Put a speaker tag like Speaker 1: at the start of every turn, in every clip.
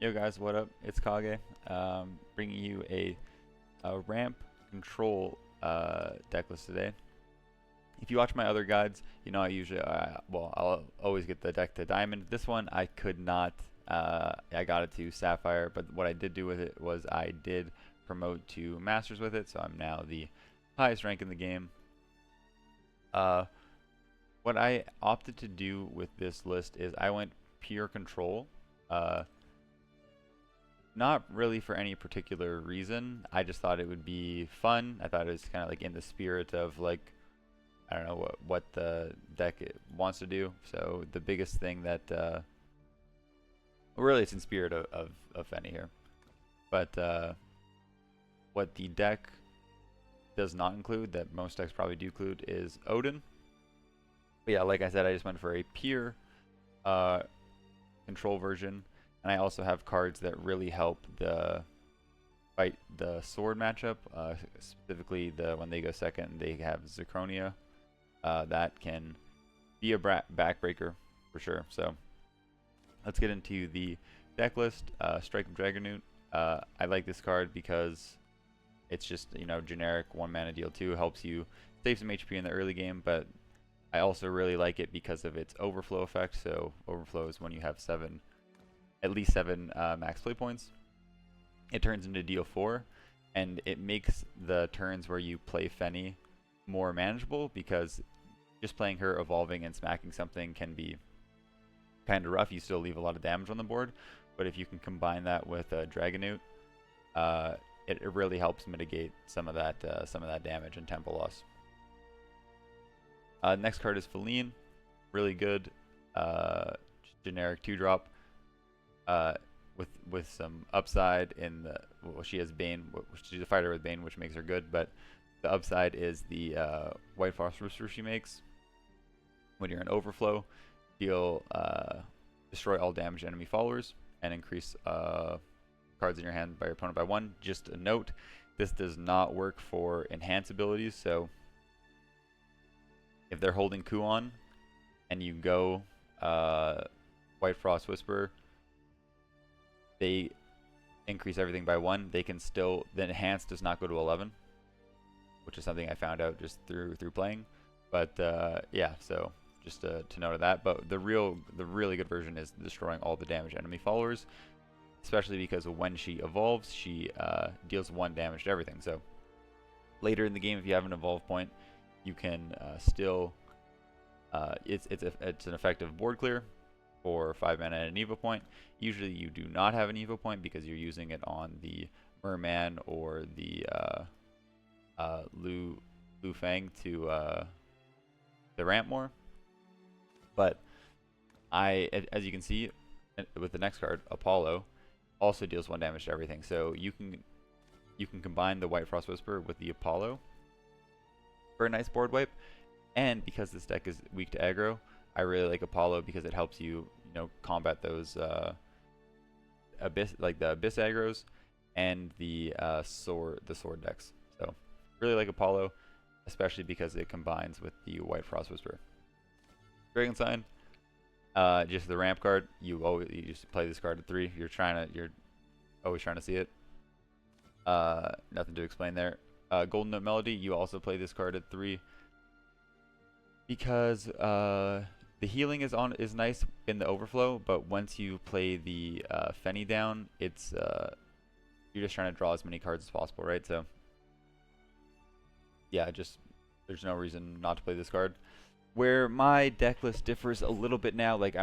Speaker 1: Yo guys, what up? It's Kage, bringing you a ramp control deck list today. If you watch my other guides, you know I usually, I'll always get the deck to Diamond. This one I could not, I got it to Sapphire, but what I did do with it was I did promote to Masters with it, so I'm now the highest rank in the game. What I opted to do with this list is I went pure control. Not really for any particular reason. I just thought it would be fun. I thought it was kind of like in the spirit of like, I don't know what the deck wants to do. So the biggest thing that, really it's in spirit of Fenny here. But what the deck does not include, that most decks probably do include, is Odin. But yeah, like I said, I just went for a pure control version. And I also have cards that really help fight the sword matchup. Specifically, when they go second, they have Zirconia. That can be a backbreaker for sure. So let's get into the deck list. Strike of Dragonoot. I like this card because it's just, generic 1 mana deal 2. Helps you save some HP in the early game, but I also really like it because of its overflow effect. So overflow is when you have at least 7 max play points. It turns into deal 4, and it makes the turns where you play Fenny more manageable, because just playing her evolving and smacking something can be kind of rough. You still leave a lot of damage on the board, but if you can combine that with Dragonoot, it really helps mitigate some of that damage and tempo loss. Next card is Feline. Really good, generic 2-drop. With some upside in the, she has Bane. She's a fighter with Bane, which makes her good. But the upside is the White Frost Rooster she makes. When you're in overflow, destroy all damaged enemy followers and increase cards in your hand by your opponent by 1. Just a note: this does not work for enhance abilities. So if they're holding Kuon and you go White Frost Whisper, they increase everything by 1. They can still, the enhance does not go to 11, which is something I found out just through playing. But yeah, so just to note of that. But the really good version is destroying all the damaged enemy followers, especially because when she evolves, she deals 1 damage to everything. So later in the game, if you have an evolve point, you can still it's an effective board clear for 5 mana and an Evo point. Usually you do not have an Evo point because you're using it on the Merman or the Lu Fang to ramp more. But as you can see with the next card, Apollo also deals 1 damage to everything. So you can combine the White Frost Whisper with the Apollo for a nice board wipe. And because this deck is weak to aggro, I really like Apollo because it helps you, combat those the Abyss aggros and the sword decks. So really like Apollo, especially because it combines with the White Frost Whisper. Dragon Sign, just the ramp card. You just play this card at 3. You're always trying to see it. Nothing to explain there. Golden Note Melody, you also play this card at 3 because the healing is nice in the overflow, but once you play the Fenny down, it's you're just trying to draw as many cards as possible, right? So yeah, there's no reason not to play this card. Where my deck list differs a little bit now, like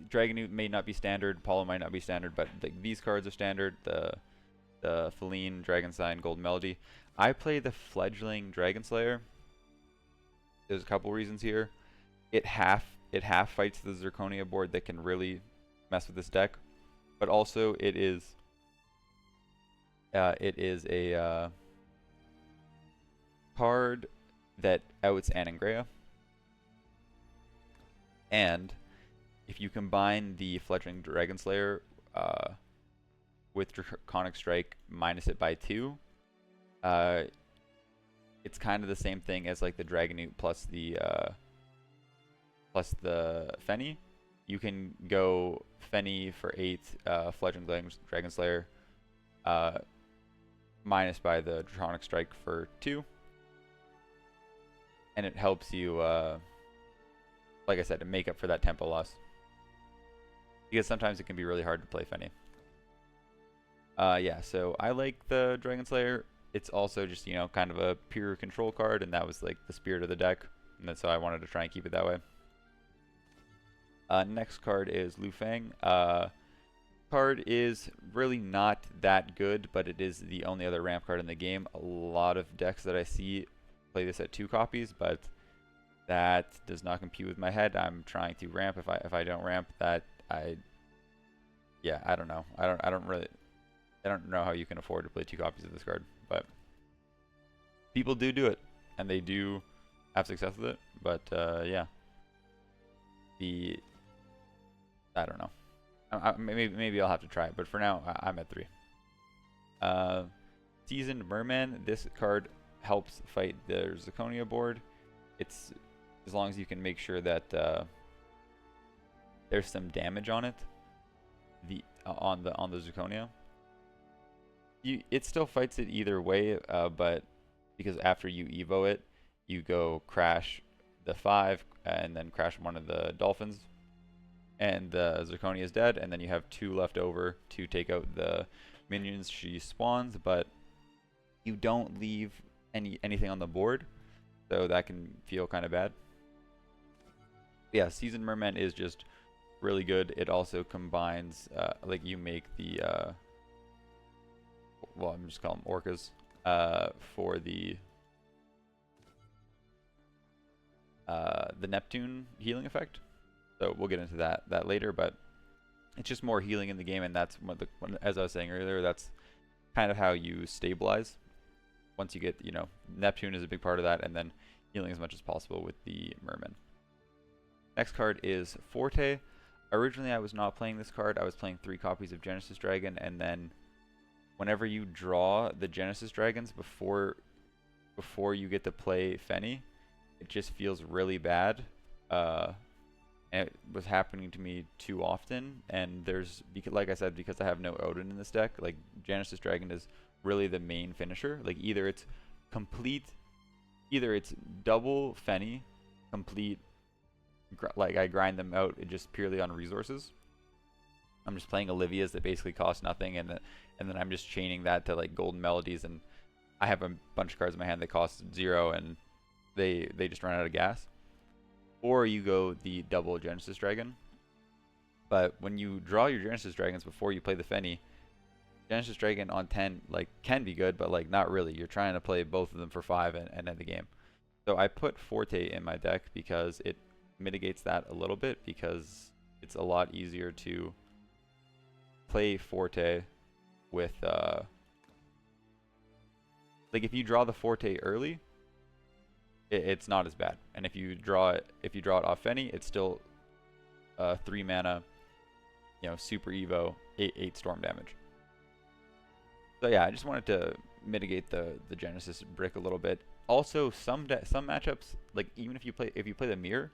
Speaker 1: Dragonoot may not be standard, Apollo might not be standard, but these cards are standard. The Feline, Dragon Sign, Golden Melody. I play the Fledgling Dragon Slayer. There's a couple reasons here. It half fights the Zirconia board that can really mess with this deck, but also it is a card that outs Anangrea. And if you combine the Fledgling Dragon Slayer with Draconic Strike, minus it by 2, it's kind of the same thing as like the Dragonoot plus the Fenny. you can go Fenny for 8, Fledgling Dragon Slayer, minus by the Draconic Strike for 2, and it helps you, like I said, to make up for that tempo loss. Because sometimes it can be really hard to play Fenny. Yeah, so I like the Dragon Slayer. It's also just, kind of a pure control card, and that was like the spirit of the deck, and that's so I wanted to try and keep it that way. Next card is Lu Fang. Card is really not that good, but it is the only other ramp card in the game. A lot of decks that I see play this at 2 copies, but that does not compute with my head. I'm trying to ramp. If I don't ramp that, I don't know. I don't know how you can afford to play 2 copies of this card, but people do it, and they do have success with it. But yeah, I don't know. Maybe I'll have to try it, but for now, I'm at 3. Seasoned Merman. This card helps fight the Zirconia board. It's as long as you can make sure that there's some damage on it. On the Zirconia. It still fights it either way, but because after you evo it, you go crash the 5 and then crash one of the dolphins, and the Zirconia is dead, and then you have 2 left over to take out the minions she spawns, but you don't leave anything on the board, so that can feel kind of bad. Yeah, Seasoned Merman is just really good. It also combines, like you make the, well, I'm just calling them orcas, for the Neptune healing effect. So we'll get into that later, but it's just more healing in the game, and that's as I was saying earlier, that's kind of how you stabilize. Once you get, Neptune is a big part of that, and then healing as much as possible with the Merman. Next card is Forte. Originally, I was not playing this card. I was playing 3 copies of Genesis Dragon, and then whenever you draw the Genesis Dragons before you get to play Fenny, it just feels really bad. And it was happening to me too often. And like I said, because I have no Odin in this deck, like Genesis Dragon is really the main finisher. Like either it's double Fenny, complete. Like I grind them out just purely on resources. I'm just playing Olivia's that basically cost nothing, and then I'm just chaining that to like Golden Melodies, and I have a bunch of cards in my hand that cost 0, and they just run out of gas. Or you go the double Genesis Dragon. But when you draw your Genesis Dragons before you play the Fenny, Genesis Dragon on 10 like can be good, but like not really. You're trying to play both of them for 5 and end the game. So I put Forte in my deck because it mitigates that a little bit, because it's a lot easier to play Forte with like if you draw the Forte early, it's not as bad, and if you draw it off Fenny, it's still 3 mana, super evo 8 storm damage. So yeah, I just wanted to mitigate the Genesis brick a little bit. Also, some matchups, like even if you play the mirror,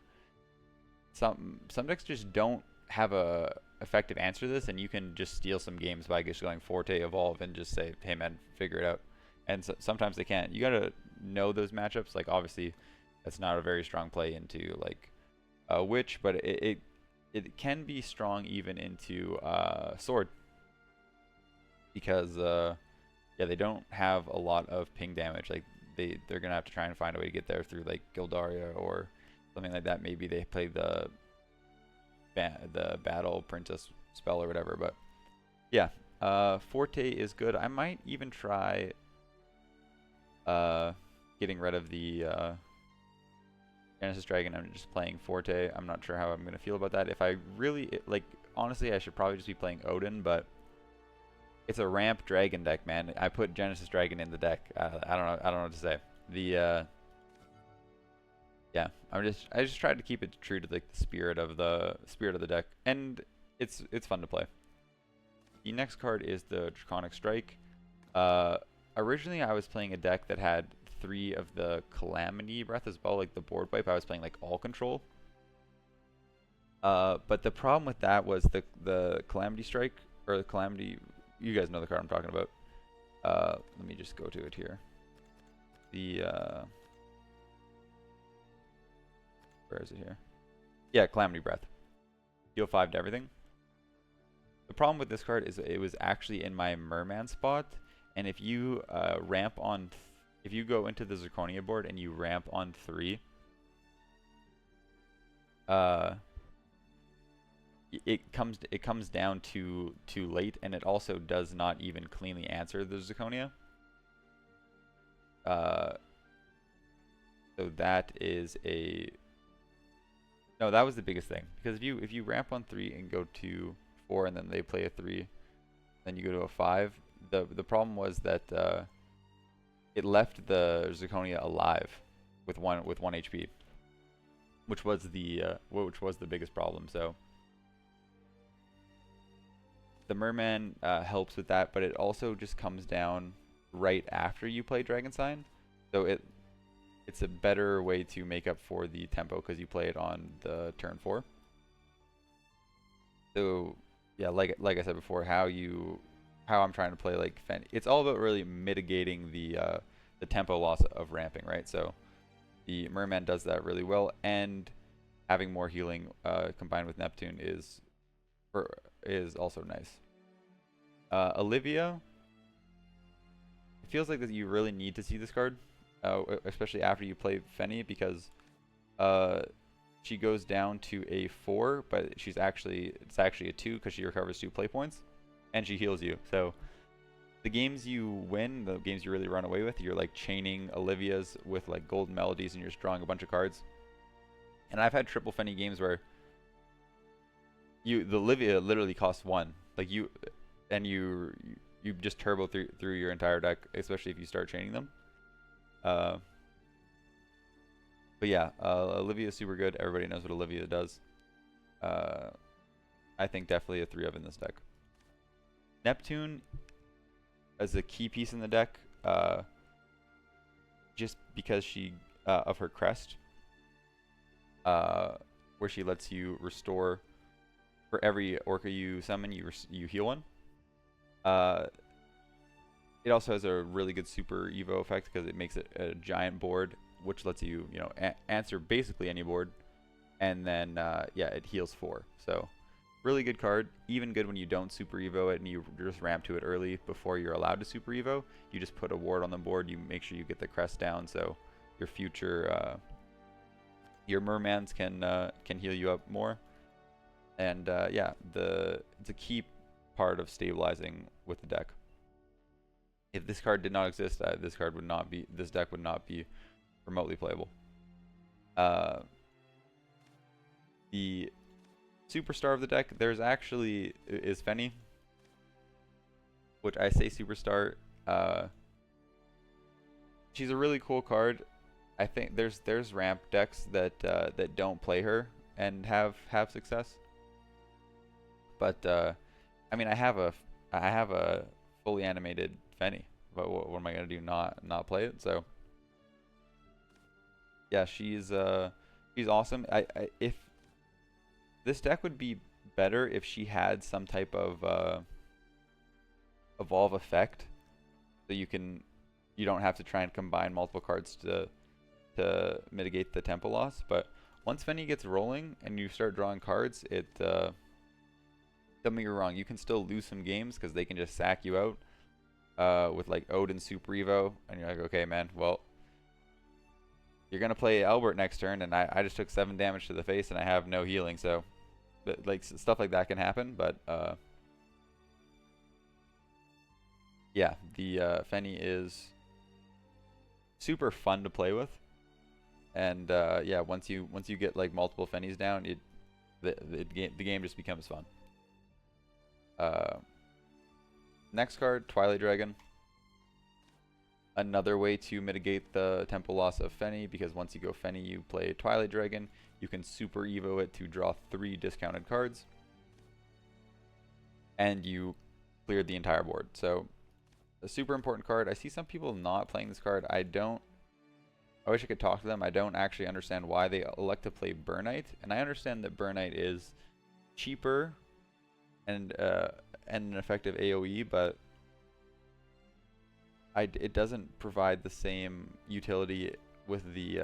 Speaker 1: some decks just don't have a effective answer to this, and you can just steal some games by just going Forte Evolve and just say, hey man, figure it out. And sometimes they can't. You gotta know those matchups. Like obviously that's not a very strong play into like Witch, but it can be strong even into Sword, because yeah, they don't have a lot of ping damage. Like they're gonna have to try and find a way to get there through like Gildaria or something like that. Maybe they play the Battle Princess spell or whatever. But yeah, Forte is good. I might even try getting rid of the Genesis Dragon. I'm just playing Forte. I'm not sure how I'm gonna feel about that. If I really like, honestly, I should probably just be playing Odin, but it's a ramp dragon deck, man. I put Genesis Dragon in the deck. I don't know what to say. Yeah, I just tried to keep it true to like the spirit of the deck, and it's fun to play. The next card is the Draconic Strike. Originally I was playing a deck that had 3 of the Calamity Breath as well, like the board wipe. I was playing like all control. But the problem with that was the Calamity Strike, or the Calamity, you guys know the card I'm talking about. Let me just go to it here. The, where is it here? Yeah, Calamity Breath. Deal 5 to everything. The problem with this card is it was actually in my Merman spot, and if you ramp on, if you go into the Zirconia board and you ramp on 3, it comes down too late, and it also does not even cleanly answer the Zirconia. So that is a no. That was the biggest thing, because if you ramp on 3 and go to 4, and then they play a 3, then you go to a 5. The problem was that it left the Zirconia alive with one HP, which was the biggest problem. So the Merman helps with that, but it also just comes down right after you play Dragon Sign, so it's a better way to make up for the tempo because you play it on the turn 4. So yeah, like I said before, how I'm trying to play like Fenny, it's all about really mitigating the tempo loss of ramping, right? So the Merman does that really well, and having more healing combined with Neptune is also nice. Olivia, it feels like that you really need to see this card, especially after you play Fenny, because she goes down to a 4, but it's actually a 2 because she recovers 2 play points, and she heals you. So the games you win, the games you really run away with, you're like chaining Olivia's with like golden melodies, and you're just drawing a bunch of cards. And I've had triple Fenny games where the Olivia literally costs 1, like you just turbo through your entire deck, especially if you start chaining them. But yeah, Olivia is super good. Everybody knows what Olivia does. I think definitely a 3 of in this deck. Neptune as a key piece in the deck, just because she of her crest, where she lets you restore for every Orca you summon, you heal 1. It also has a really good super Evo effect because it makes it a giant board, which lets you, answer basically any board. And then, yeah, it heals 4. So, really good card. Even good when you don't super Evo it and you just ramp to it early before you're allowed to super Evo. You just put a ward on the board. You make sure you get the crest down so your future, your Mermans can heal you up more. And yeah, it's a key part of stabilizing with the deck. If this card did not exist, this deck would not be remotely playable. The superstar of the deck, there's actually is Fenny, which I say superstar. She's a really cool card. I think there's ramp decks that don't play her and have success. But I mean, I have a fully animated Fenny, but what am I gonna do? Not play it? So yeah, she's awesome. If this deck would be better if she had some type of evolve effect, so you don't have to try and combine multiple cards to mitigate the tempo loss. But once Fenny gets rolling and you start drawing cards, don't get me wrong, you can still lose some games because they can just sack you out with like Odin Super Evo, and you're like, okay, man, well, you're gonna play Albert next turn, and I just took 7 damage to the face and I have no healing, so like stuff like that can happen. But yeah, the Fenny is super fun to play with, and yeah, once you get like multiple Fennys down, the game just becomes fun. Next card, Twilight Dragon. Another way to mitigate the tempo loss of Fenny, because once you go Fenny, you play Twilight Dragon. You can super Evo it to draw 3 discounted cards, and you cleared the entire board. So a super important card. I see some people not playing this card. I don't I wish I could talk to them. I don't actually understand why they elect to play Burnite, and I understand that Burnite is cheaper and an effective AOE, but it doesn't provide the same utility with the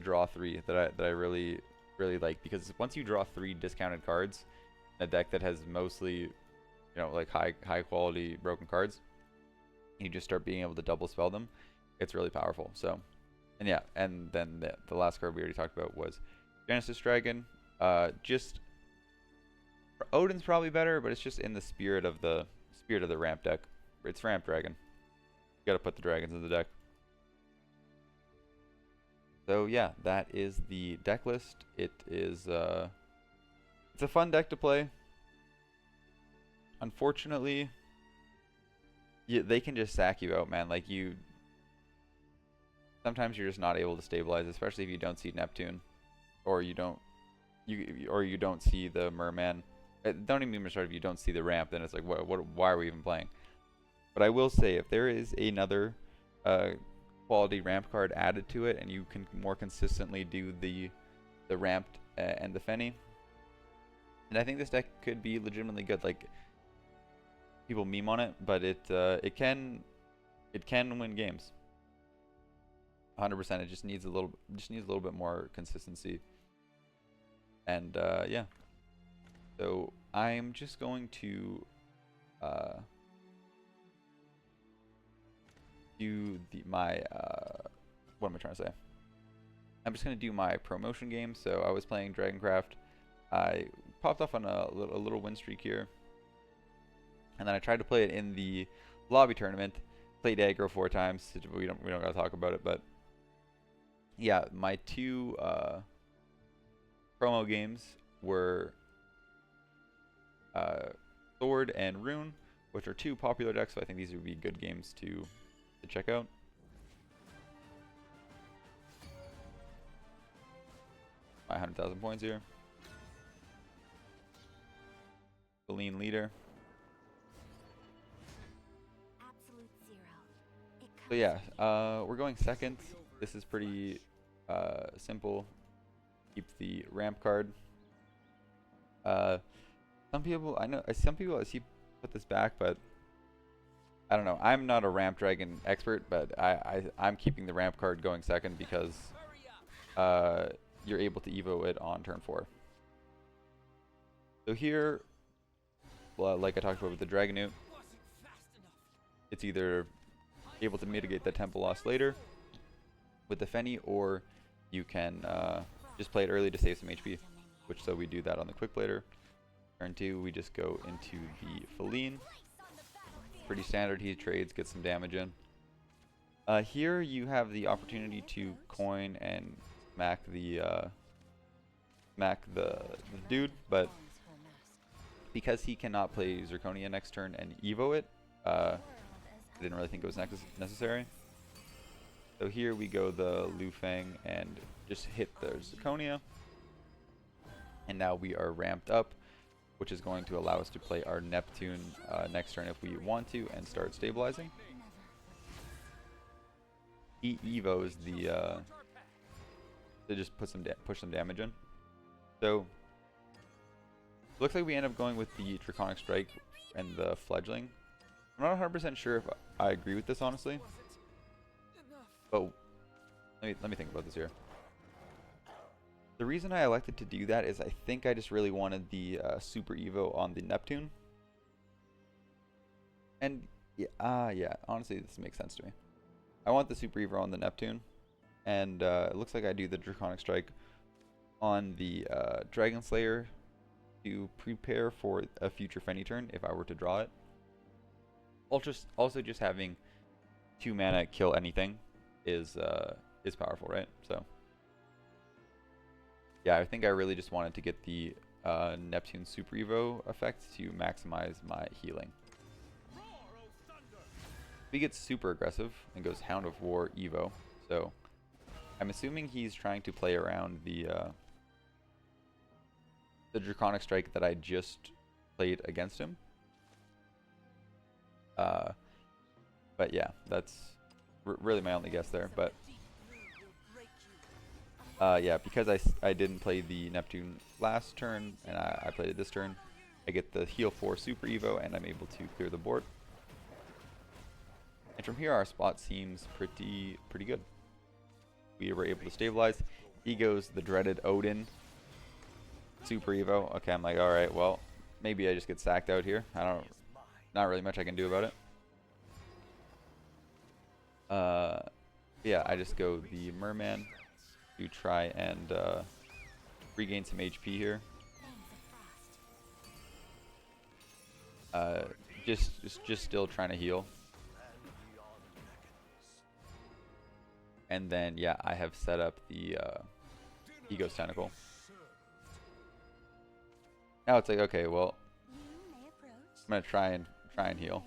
Speaker 1: draw 3 that I really like, because once you draw 3 discounted cards in a deck that has mostly, you know, like high quality broken cards, you just start being able to double spell them. It's really powerful. So, and yeah, and then the last card we already talked about was Genesis Dragon. Just Odin's probably better, but it's just in the spirit of the ramp deck. It's Ramp Dragon. You gotta put the dragons in the deck. So yeah, that is the deck list. It is it's a fun deck to play. Unfortunately, they can just sack you out, man. Like sometimes you're just not able to stabilize, especially if you don't see Neptune, or you don't see the Merman. Don't even start if you don't see the ramp. Then it's like, why are we even playing? But I will say, if there is another quality ramp card added to it, and you can more consistently do the ramped and the Fenny, and I think this deck could be legitimately good. Like, people meme on it, but it can win games. 100%. It just needs a little bit more consistency. And yeah. So I'm just going to do my what am I trying to say? I'm just going to do my promotion game. So I was playing Dragoncraft. I popped off on a little win streak here. And then I tried to play it in the lobby tournament. Played aggro 4 times. We don't gotta talk about it, but yeah, my 2 promo games were Sword and Rune, which are 2 popular decks, so I think these would be good games to check out. My 100,000 points here. The lean leader. So yeah, we're going second. This is pretty simple. Keep the ramp card. Some people I see put this back, but I don't know. I'm not a ramp dragon expert, but I'm keeping the ramp card going second because you're able to evo it on turn 4. So here, well, like I talked about with the Dragon Newt, it's either able to mitigate the tempo loss later with the Fenny, or you can just play it early to save some HP, which so we do that on the Quick Blader. Turn 2, we just go into the Feline. Pretty standard. He trades, gets some damage in. Here you have the opportunity to coin and smack the dude, but because he cannot play Zirconia next turn and evo it, I didn't really think it was necessary. So here we go the Lu Fang and just hit the Zirconia. And now we are ramped up, which is going to allow us to play our Neptune next turn if we want to and start stabilizing. He evos the to just push some damage in. So looks like we end up going with the Draconic Strike and the Fledgling. I'm not 100% sure if I agree with this, honestly. But let me think about this here. The reason I elected to do that is I think I just really wanted the Super Evo on the Neptune. And yeah, honestly, this makes sense to me. I want the Super Evo on the Neptune. And it looks like I do the Draconic Strike on the Dragon Slayer to prepare for a future Fenny turn if I were to draw it. Also just having 2 mana kill anything is powerful, right? So yeah, I think I really just wanted to get the Neptune Super Evo effect to maximize my healing. He gets super aggressive and goes Hound of War Evo, so I'm assuming he's trying to play around the Draconic Strike that I just played against him. But yeah, that's really my only guess there. But Yeah, because I didn't play the Neptune last turn, and I played it this turn, I get the heal 4 Super Evo, and I'm able to clear the board. And from here, our spot seems pretty good. We were able to stabilize. He goes the dreaded Odin Super Evo. Okay, I'm like, all right, well, maybe I just get sacked out here. Not really much I can do about it. Yeah, I just go the Merman to try and regain some HP here. Just still trying to heal. And then yeah, I have set up the Ego's Tentacle. Now it's like, okay, well, I'm gonna try and heal.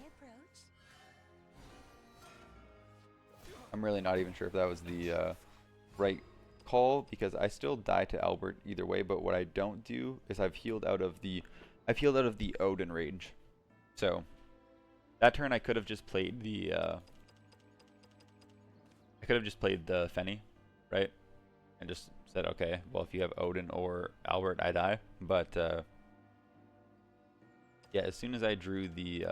Speaker 1: I'm really not even sure if that was the right call, because I still die to Albert either way. But what I don't do is I've healed out of the Odin rage. So that turn I could have just played the Fenny, right? And just said, okay, well, if you have Odin or Albert, I die. But yeah, as soon as I drew the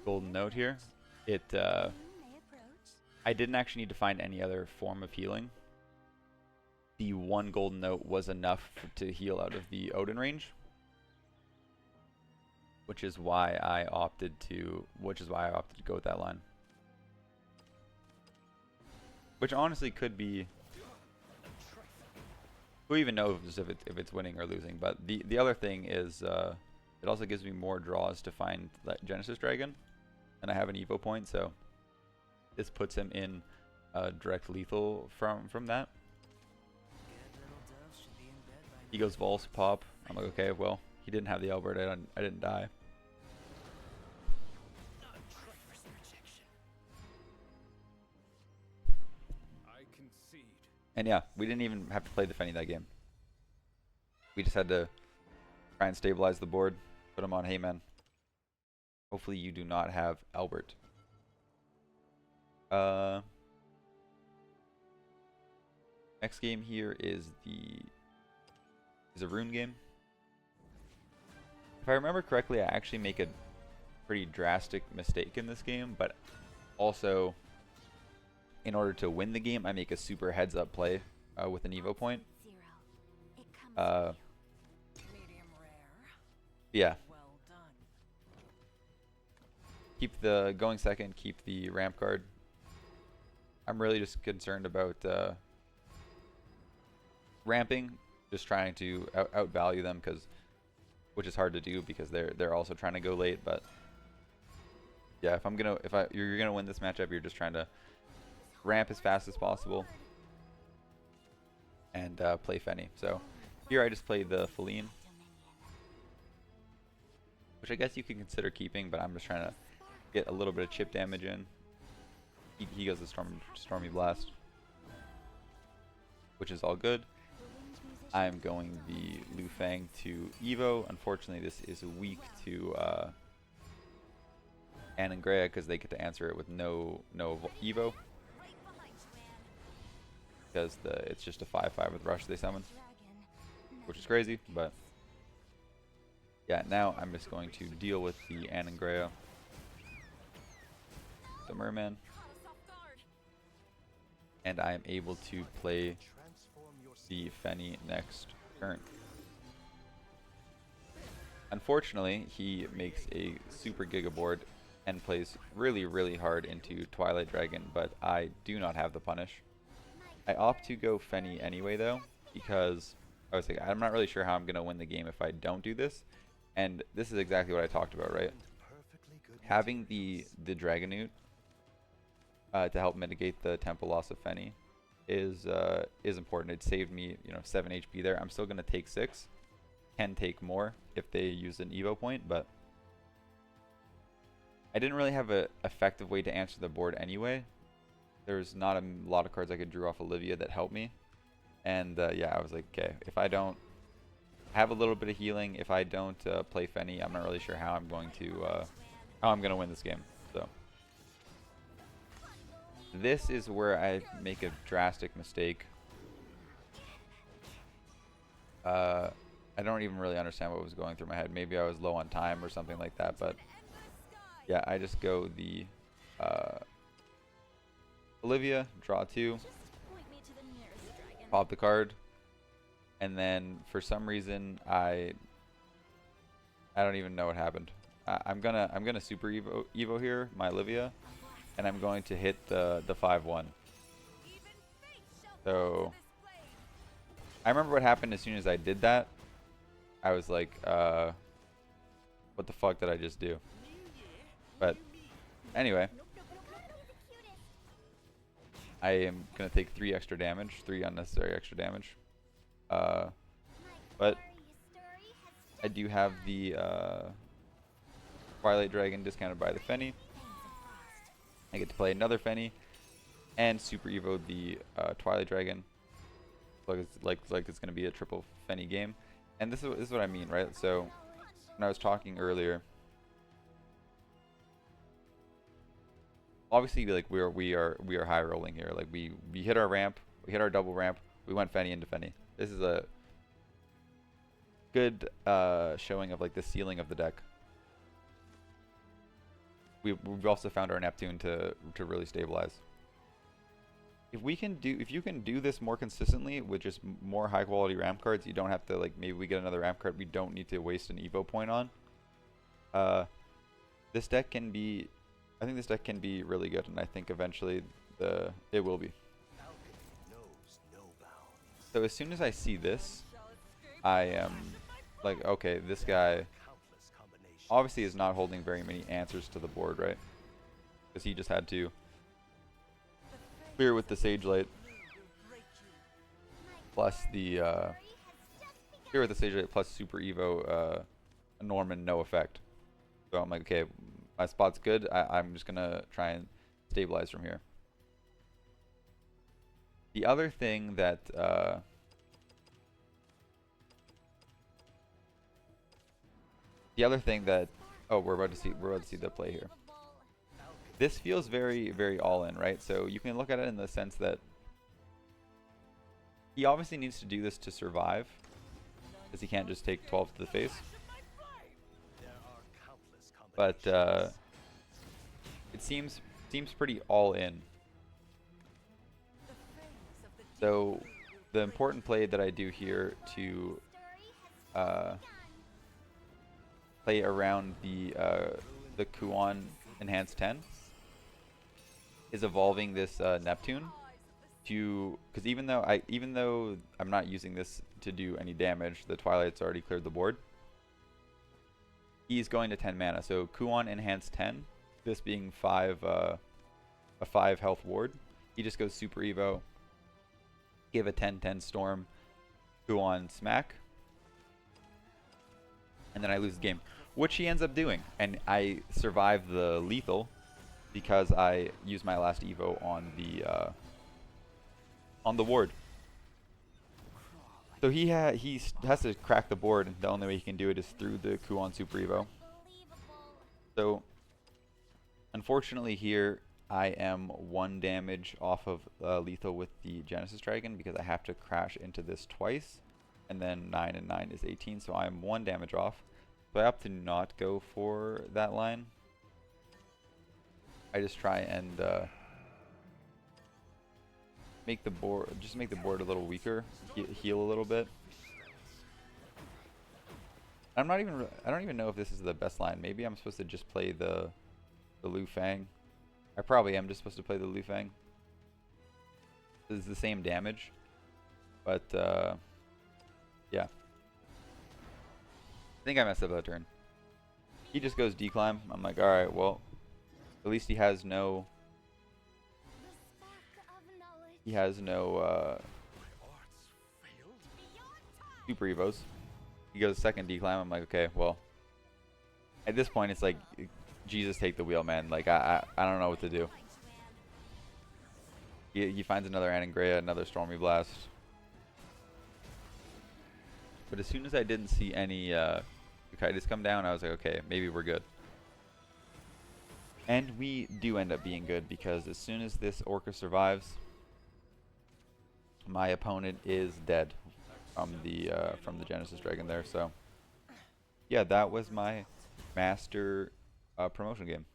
Speaker 1: golden note here, I didn't actually need to find any other form of healing. The one golden note was enough to heal out of the Odin range, which is why I opted to go with that line. Which honestly could be, who even knows if it's winning or losing. But the other thing is, it also gives me more draws to find that Genesis Dragon, and I have an Evo point, so this puts him in direct lethal from that. He goes Vol's Pop. I'm like, okay, well, he didn't have the Albert. I didn't die. And yeah, we didn't even have to play the Fenny that game. We just had to try and stabilize the board, put him on Heyman. Hopefully you do not have Albert. Next game here is a rune game. If I remember correctly, I actually make a pretty drastic mistake in this game, but also, in order to win the game, I make a super heads-up play with an Evo point. Yeah. Keep the going second, keep the ramp card. I'm really just concerned about ramping, just trying to outvalue them, which is hard to do because they're also trying to go late. But yeah, you're gonna win this matchup, you're just trying to ramp as fast as possible and play Fenny. So here I just played the Feline, which I guess you can consider keeping, but I'm just trying to get a little bit of chip damage in. He goes the Stormy Blast, which is all good. I'm going the Lu Fang to Evo. Unfortunately, this is weak to Anne and Greya because they get to answer it with no Evo. Because it's just a 5/5 with Rush they summon, which is crazy. But yeah, now I'm just going to deal with the Anne and Greya, the Merman, and I am able to play the Fenny next turn. Unfortunately, he makes a super Giga board and plays really hard into Twilight Dragon, but I do not have the punish. I opt to go Fenny anyway though, because I was like, I'm not really sure how I'm gonna win the game if I don't do this. And this is exactly what I talked about, right? Having the Dragonute to help mitigate the tempo loss of Fenny is important. It saved me, 7 HP there. I'm still gonna take 6. Can take more if they use an Evo point, but I didn't really have an effective way to answer the board anyway. There's not a lot of cards I could draw off Olivia that helped me, and yeah, I was like, okay, if I don't have a little bit of healing, if I don't play Fenny, I'm not really sure how I'm going to win this game. So This is where I make a drastic mistake. I don't even really understand what was going through my head. Maybe I was low on time or something like that, but yeah, I just go the Olivia, draw 2, pop the card, and then for some reason I don't even know what happened. I'm gonna super Evo here, my Olivia, and I'm going to hit the 5-1. So I remember what happened as soon as I did that. I was like, what the fuck did I just do? But anyway, I am going to take 3 extra damage, 3 unnecessary extra damage. But I do have the Twilight Dragon discounted by the Fenny. I get to play another Fenny and Super Evo the Twilight Dragon. Like it's going to be a triple Fenny game. And this is what I mean, right? So when I was talking earlier, obviously like we are high rolling here. Like we hit our ramp, we hit our double ramp, we went Fenny into Fenny. This is a good showing of like the ceiling of the deck. We've also found our Neptune to really stabilize. If you can do this more consistently with just more high quality ramp cards, you don't have to like maybe we get another ramp card we don't need to waste an Evo point on. This deck can be, I think this deck can be really good, and I think eventually it will be. So as soon as I see this, I am like, okay, this guy obviously is not holding very many answers to the board, right? Because he just had to clear with the Sage Light, plus the clear with the Sage Light plus Super Evo Norman no effect. So I'm like, okay, my spot's good. I'm just gonna try and stabilize from here. The other thing that oh, we're about to see the play here. This feels very, very all-in, right? So you can look at it in the sense that he obviously needs to do this to survive, because he can't just take 12 to the face. But it seems pretty all-in. So the important play that I do here to play around the Kuon enhanced 10 is evolving this Neptune to, because even though I'm not using this to do any damage, the Twilight's already cleared the board. He's going to 10 mana, so Kuon enhanced 10, this being a 5 health ward. He just goes Super Evo, give a 10/10 storm, Kuon smack, and then I lose the game, which he ends up doing, and I survive the lethal because I use my last Evo on the ward. So he has to crack the board, and the only way he can do it is through the Kuon Super Evo. So unfortunately here I am 1 damage off of lethal with the Genesis Dragon, because I have to crash into this twice, and then 9 and 9 is 18, so I'm 1 damage off. So I opt to not go for that line. I just try and make the board a little weaker, heal a little bit. I don't even know if this is the best line. Maybe I'm supposed to just play the Lu Fang. I probably am just supposed to play the Lu Fang. It's the same damage, but yeah. I think I messed up that turn. He just goes declimb. I'm like, all right, well, at least he has no Super Evos. He goes second declimb. I'm like, okay, well, at this point it's like, Jesus take the wheel, man. Like I don't know what to do. He finds another Anangrea, another Stormy Blast. But as soon as I didn't see any Kaitis come down, I was like, okay, maybe we're good. And we do end up being good because as soon as this Orca survives, my opponent is dead from the Genesis Dragon there. So yeah, that was my master promotion game.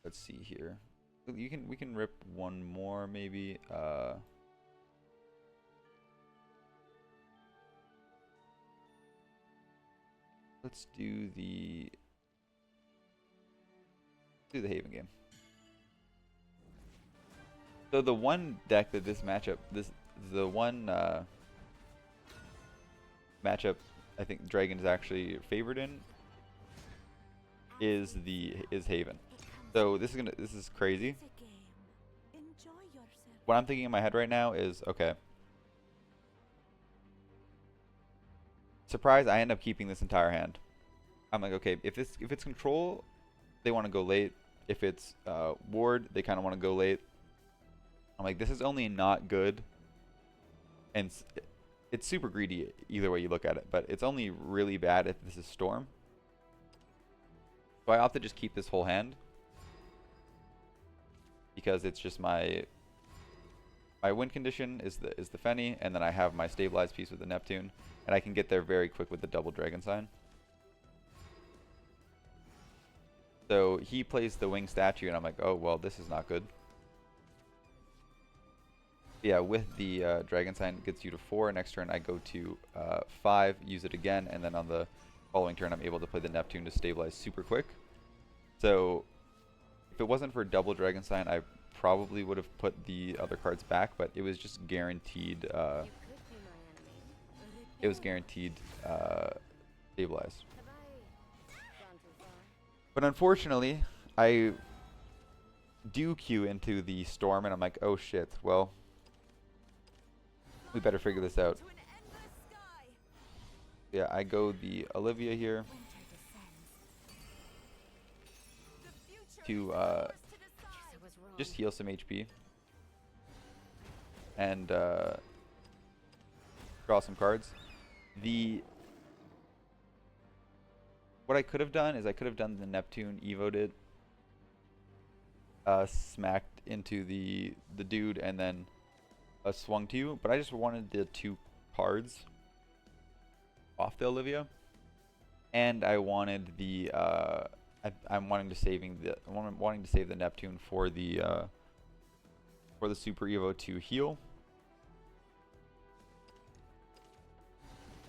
Speaker 1: Let's see here. We can rip one more maybe. Let's do the Haven game. So the one deck that this matchup, the one matchup I think Dragon is actually favored in is Haven. So this is crazy. What I'm thinking in my head right now is, okay, surprise, I end up keeping this entire hand. I'm like, okay, if it's control, they want to go late. If it's ward, they kind of want to go late. I'm like, this is only not good, and it's super greedy either way you look at it, but it's only really bad if this is Storm. So I opted to just keep this whole hand because it's just my win condition is the Fenny, and then I have my stabilized piece with the Neptune, and I can get there very quick with the double Dragon Sign. So he plays the Wing Statue, and I'm like, oh well, this is not good. Yeah, with the Dragon Sign, it gets you to 4. Next turn I go to 5, use it again, and then on the following turn I'm able to play the Neptune to stabilize super quick. So if it wasn't for double Dragon Sign, I probably would have put the other cards back, but it was just guaranteed. It was guaranteed stabilized. But unfortunately, I do queue into the Storm, and I'm like, oh shit, well, we better figure this out. Yeah, I go the Olivia here to just heal some HP and draw some cards. What I could have done is I could have done the Neptune, evoed it, smacked into the dude, and then swung to you. But I just wanted the 2 cards off the Olivia, and I wanted the I'm wanting to save the Neptune for the Super Evo to heal,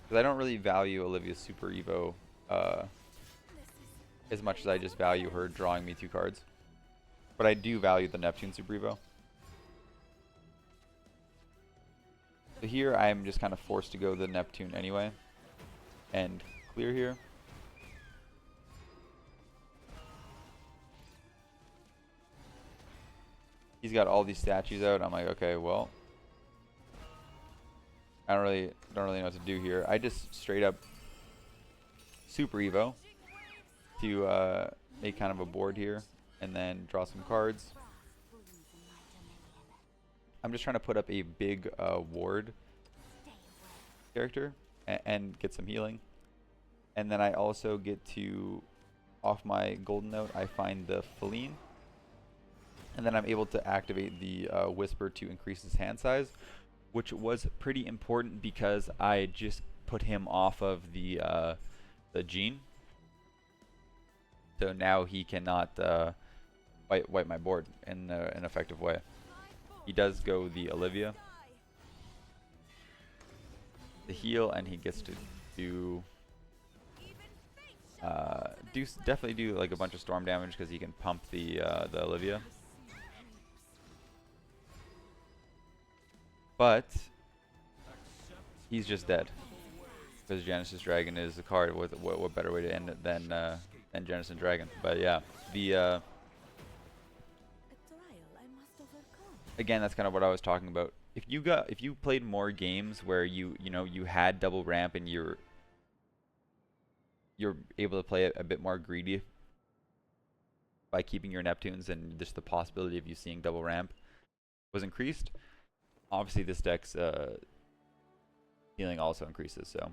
Speaker 1: because I don't really value Olivia's Super Evo as much as I just value her drawing me 2 cards. But I do value the Neptune Super Evo. So here I'm just kind of forced to go the Neptune anyway and clear here. He's got all these statues out. I'm like, okay, well, I don't really know what to do here. I just straight up Super Evo to make kind of a board here, and then draw some cards. I'm just trying to put up a big ward character and get some healing. And then I also get to, off my golden note, I find the Feline. And then I'm able to activate the Whisper to increase his hand size, which was pretty important because I just put him off of the Gene. So now he cannot wipe my board in an effective way. He does go the Olivia, the heal, and he gets to definitely do like a bunch of storm damage because he can pump the Olivia. But he's just dead because Genesis Dragon is a card. What better way to end it than Genesis Dragon? But yeah, the again, that's kind of what I was talking about. If you played more games where you had double ramp and you're able to play it a bit more greedy by keeping your Neptunes, and just the possibility of you seeing double ramp was increased. Obviously, this deck's healing also increases. So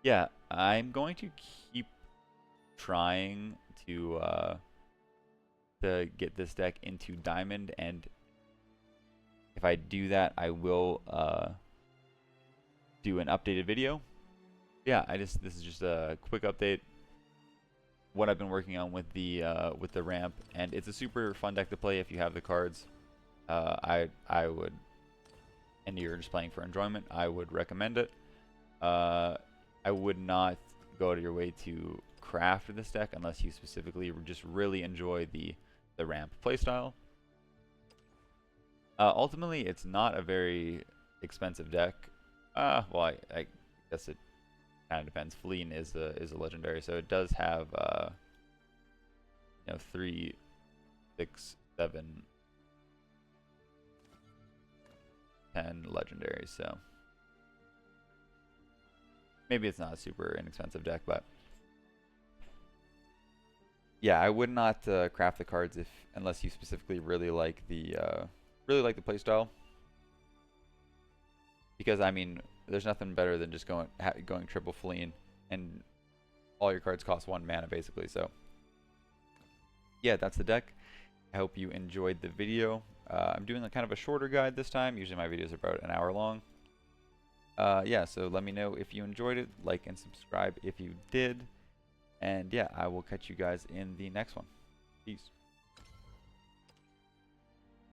Speaker 1: Yeah, I'm going to keep trying to get this deck into Diamond, and if I do that, I will do an updated video. Yeah, this is just a quick update. What I've been working on with the ramp, and it's a super fun deck to play if you have the cards. I would, and you're just playing for enjoyment, I would recommend it. I would not go out of your way to craft this deck unless you specifically just really enjoy the ramp playstyle. Ultimately, it's not a very expensive deck. Well, I guess it kind of depends. Fleen is a legendary, so it does have 3, 6, 7, 10 legendaries. So maybe it's not a super inexpensive deck, but yeah, I would not craft the cards unless you specifically really like the playstyle. Because I mean, there's nothing better than just going triple Fleen, and all your cards cost 1 mana basically. So yeah, that's the deck. I hope you enjoyed the video. I'm doing kind of a shorter guide this time. Usually my videos are about an hour long. Yeah, so let me know if you enjoyed it. Like and subscribe if you did. And yeah, I will catch you guys in the next one. Peace.